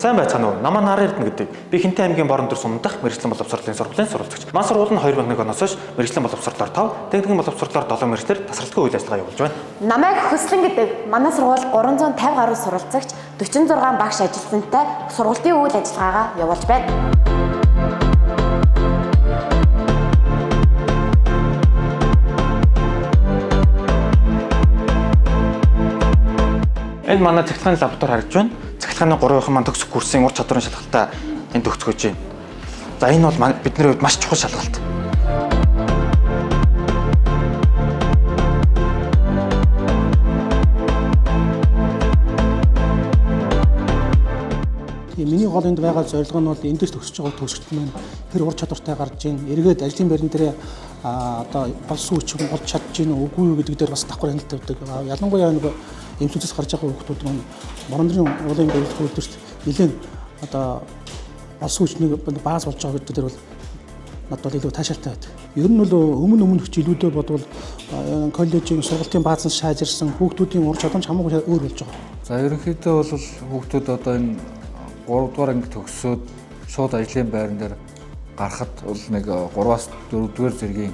Сайн байцгаана уу? Намаа Нараа Эрдэнэ гэдэг. Би Хинтээ аймгийн Борон Дөр сумдах мэргэжлийн боловсролын сургуулийн сурвалжлагч. Манай сургууль нь 2001 оноос хойш мэргэжлийн боловсролоор 5, техникийн боловсролоор 7 мэргэжлэр тасралтгүй үйл ажиллагаа явуулж байна. Намайг Хөслөн гэдэг. Манай сургууль 350 гаруй сурвалжлагч, 46 багш ажилтнтай сургуулийн үйл ажиллагаагаа явуулж байна. Энэ манай цахилгааны лаборатори харагдж байна. Цахилгааны 3-ын маань төгсөх курсын ур чадварын шалгалтаа энд төгсгөж байна. За энэ бол бидний хувьд маш чухал шалгалт. Миний гол энд байгаа зорилго нь бол эндээс төгсөж байгаа төгсөгчд маань тэр ур чадвартай гарч ийн эргээд ажлын байран дээр одоо болсон үеч болж чадж ийн үгүй юу гэдэг дээр бас давхар хяналттай байдаг. Ялангуяа нэг эмчнээс гарч байгаа хүмүүс маань Морондрын уулын барилгын үйлдвэрт нэлээд одоо болсон үечнийг бааз болж байгаа гэдэг дээр бол надад илүү таашаалтай байдаг. Ер нь бол өмнөх жилүүдэд бодвол коллежийн сургалтын бааз нь шаажирсан хүүхдүүдийн ур чадвар хамаагүй өөр болж байгаа. За ерөнхийдөө бол хүүхдүүд одоо энэ 3 дугаар анги төгсөөд шууд ажлын байран дээр гарахад бол нэг 3-аас 4 дугаар зэргийн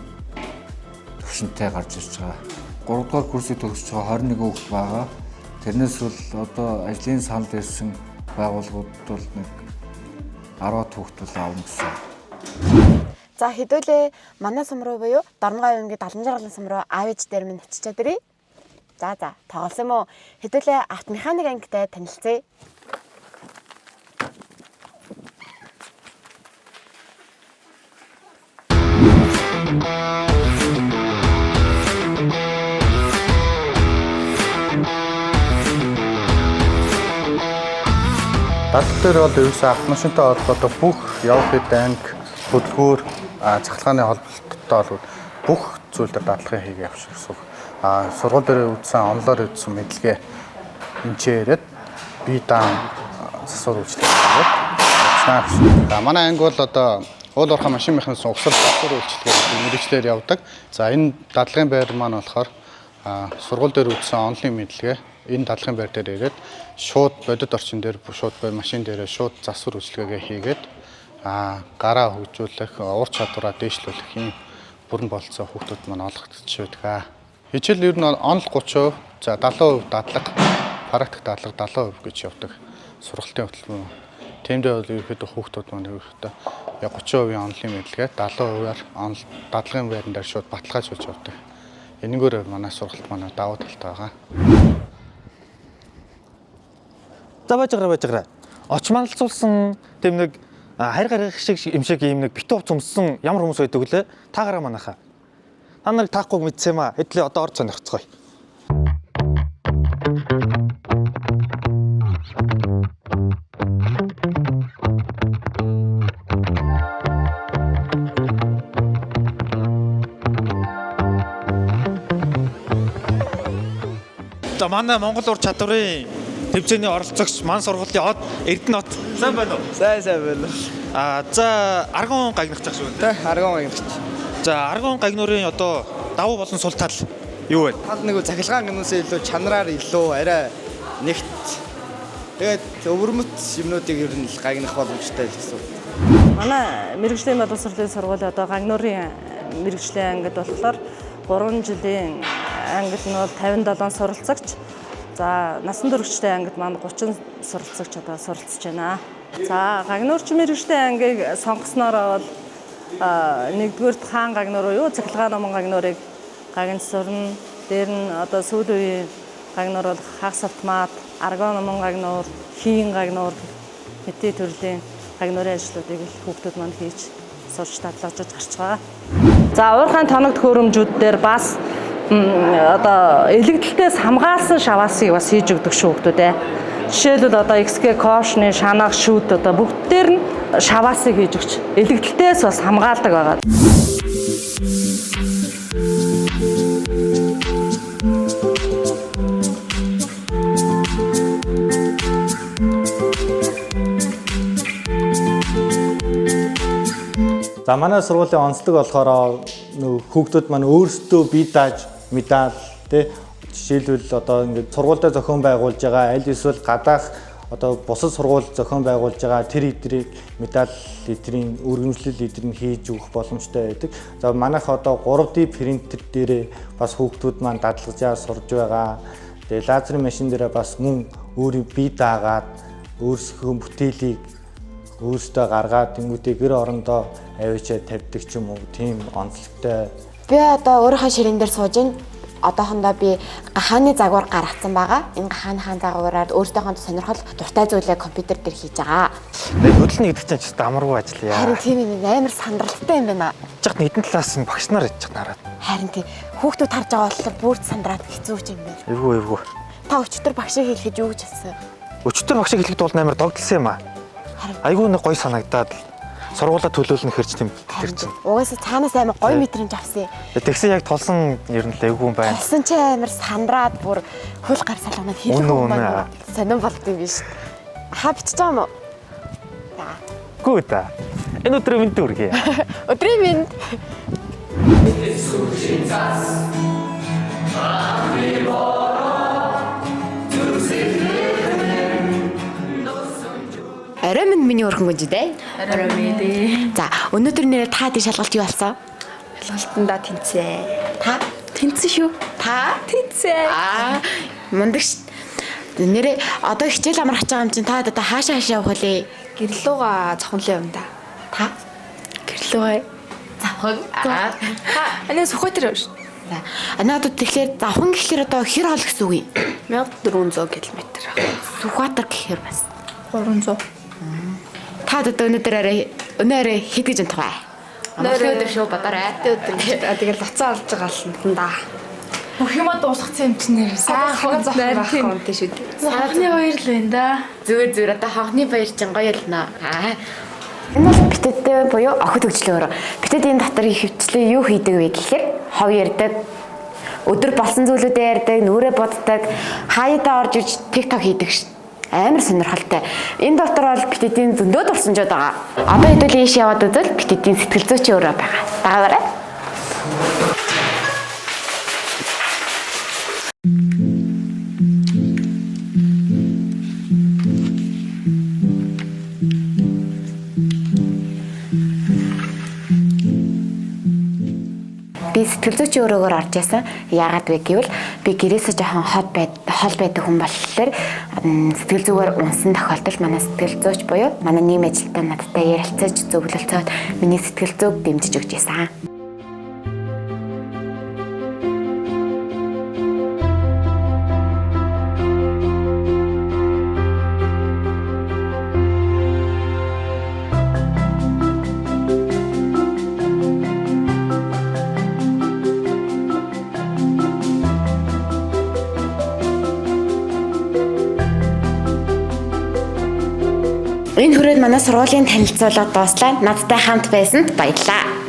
төвшөнтэй гарч ирж байгаа. 3 дугаар курсыг төгсөж байгаа 21 хүүхэд байгаа. Тэрнээс бол одоо ажлын санал ирсэн байгууллагууд бол нэг 10 хүүхэд аавна гэсэн. За хэдүүлээ манай сум руу буюу Дорногой аймгийн 70 жаргалын сум руу аав ээж дээр минь очичаад ирье. За тоглосон юм уу? Хэдүүлээ автомеханик ангитай танилцъя. Дадлал дээр бол ерөөсөө автомашинтай холбоотой бүх явах хэд анги, хөдөлгөөр, цахилгааны холболттой бол бүх зүйл дээр дадлагын хийгээ явуулсан. Сургууль дээр үзсэн, онлоор үзсэн мэдлэгээ энчээ ирээд бие даан засвар үйлчлэг хийгээд. Манай анги бол одоо уул уурхай машин механикс угсрал засвар үйлчлэгээр мэргэжлэр явдаг. За энэ дадлагын байр маань болохоор сургууль дээр үзсэн онлын мэдлэгээ энэ дадлагын байр дээр ирээд шууд бодит орчин дээр шууд машин дээрээ шууд засвар үйлчилгээгээ хийгээд гараа хөгжүүлэх, ур чадвараа дээшлүүлэх юм бүрэн болцоо хүүхдүүд маань олгогдож байдаг. Хичээл ер нь онл 30%, за 70% дадлага, практик дадлага 70% гэж явдаг сургалтын хөтөлбөр. Тиймдээ бол ерөөхдөө хүүхдүүд маань ерөөхдөө 30% онлын мэдлэгээ, 70%-аар онл дадлагын байран дээр шууд баталгаажуулж явдаг. Энэгээр манай сургалт манай давуу талтай байгаа. За байж байгаа. Очманалцуулсан тэм нэг хайр гаргах шиг юм шиг ийм нэг битүү цумссан ямар хүмүүс байдаг вүлээ? Та гараа манайхаа. Та нарыг таахгүй мэдсэн юм аа. Хэдлээ одоо орж сонирхцгоё. За манай Монгол ур чадварын төвчний оролцогч маань сургуулийн од Эрдэнэ от. Сайн байна уу? Сайн байна. За аргон гагнах гэж шүү. Тэ аргон гагнах. За аргон гагнуурын одоо давуу болон сул тал юу вэ? Тал нэг цахилгаан гэнүүсээ илүү чанараар илүү арай нэгт тэгээд өвөрмөт юмнуудыг ер нь гагнах боломжтой л гэсэн. Манай мэргэжлийн боловсролын сургууль одоо гагнуурын мэргэжлийн ангид болохоор 3 жилийн ангид нь бол 57 суралцагч. За насан туршидтэй ангид маань 30 суралцагч одоо суралцж байна. За гагнуурч мэргэжлийн ангийг сонгосноор бол нэгдүгээрт хаан гагнуур юу цахилгаан номон гагнуурыг гагнж сурна. Дээр нь одоо сүүлийн үеийн гагнуур бол хагас автомат, аргон номон гагнуур, хийн гагнуур, хэдий төрлийн гагнуурын ажлуудыг хүүхдүүд маань хийж сурч татлагжиж гарч байгаа. За уурхайн тоног төхөөрөмжүүд дээр бас одоо элэгдэлтээс хамгаалсан шаваасыг бас хийж өгдөг шүү хүүхдүүдээ. Жишээлбэл одоо XG кошны шанах шүүд одоо бүгдээр нь шаваасыг хийж өгч элэгдэлтээс бас хамгаалдаг байгаа. За манай сургуулийн онцлог болохоор хүүхдүүд маань өөрсдөө бие дааж медаль тий Жишээлбэл одоо ингээд сургуультай зохион байгуулж байгаа аль эсвэл гадаах одоо бусад сургууль зохион байгуулж байгаа тэр эдрийг медаль эдрийн үргэлжлэл эдрийг хийж өгөх боломжтой байдаг. За манайх одоо 3D принтер дээрээ бас хүүхдүүд маань дадлагжаа сурж байгаа. Тэгээ лазерын машин дээрээ бас мөн өөрийн бие даагаад өөрсдөө бүтээлийг өөрсдөө гаргаад тэнгуүтэй гэр орондоо авчиад тавьдаг ч юм уу тийм онцлогтой. Би одоо өөрийнхөө ширээн дээр сууж ин одоохондоо би гахааны загвар гаргацсан байгаа. Энэ гахааныхаа загвараар өөртөөхөө сонирхол дуртай зүйлээ компьютер дээр хийж байгаа. Хөдөлнө гэдэг чинь ч амаргүй ажил яа. Харин тийм юм амар сандралтай юм байна. Жигт нэгэн талаас нь багш нар иж нараад. Харин тийм хүүхдүүд харж байгаа болохоор бүрд сандраад хэцүү ч юм байна. Эвгүй. Та өчтөр багшийг хэлэхэд юу гэж хэлсэн? Өчтөр багшийг хэлэхэд бол амар догдлсон юм аа. Айгүй нэг гоё санагдаад сургуулаа төлөөлнө хэрч тийм тэр чинь. Угаасаа цаанаас амар гоё мэдрэмж авсан. Тэгсэн яг толсон ер нь л эвгүй юм байна. Толсон ч амар сандраад бүр хөл гар салганаад хэлэх юм байна. Сонирн болд юм биш. Хаа бичиж байгаа юм уу? Гүү та. Энэ өдрөө минь дүргээ. Өдрийн минь. Орой минь миний өрхөн гүнж дээ. Орой минь. За, өнөөдөр нэрээ та тий шалгалт юу болсон? Шалгалтанда тэнцээ. Та Тэнцсэн шүү. та Тэнцээ. мундаг ш. Нэрээ одоо хичээл амрах байгаа юм чинь та одоо хаашаа явах вэ? Гэрлүүга цохонлын юм да. Та Гэрлүүгээ. завхан. Анаа Сүхбаатар шүү. За, надад тэгэхээр завхан гэхэлэр одоо хэр хол гэсэн үг юм? 1400 км. Сүхбаатар гэхээр бас 300. та одоо өнөөрөө хэд гэж унтгаа. Өнөөрөө шүү бодорой. Тэгээд луцаа олж байгаа л да. Бүх юм дуусгацсан юм чинь нэр сайхан зохион байх юм тийм шүү дээ. Сайхны баяр л байна да. Зүгээр одоо хонхны баяр чинь гоё ялна. Энэ бол битэдтэй буюу охид хөгжлөөр. Битэд энэ дотор их хөвчлээ юу хийдэг вэ гэхээр хов ярддаг. Өдөр болсон зүйлүүдээ ярьдаг, нүрээ боддог, хаяада орж ирж TikTok хийдэг ш. Амар сонирхолтой. Энэ дотор бол битэдийн зөндөө дурсамжууд байгаа. Одоо хэдүүл ийш яваад үзвэл битэдийн сэтгэл зүйч өөрөө байгаа. Дагавараа. Би сэтгэл зүйч өөрөөгөр орж яасан. Яагаад вэ гэвэл би гэрээсээ жоохон хол байдаг хүн болохоор сэтгэл зүгээр унсан тохиолдолд манай сэтгэл зүйч буюу манай нийгэм ажилтнаа надтай ярилцаж зөвлөлцөөд миний сэтгэл зүйг дэмжиж өгч яасан. Энэ хүрээд манай сургуулийн танилцуулга дууслаа. Надтай хамт байсанд баярлалаа.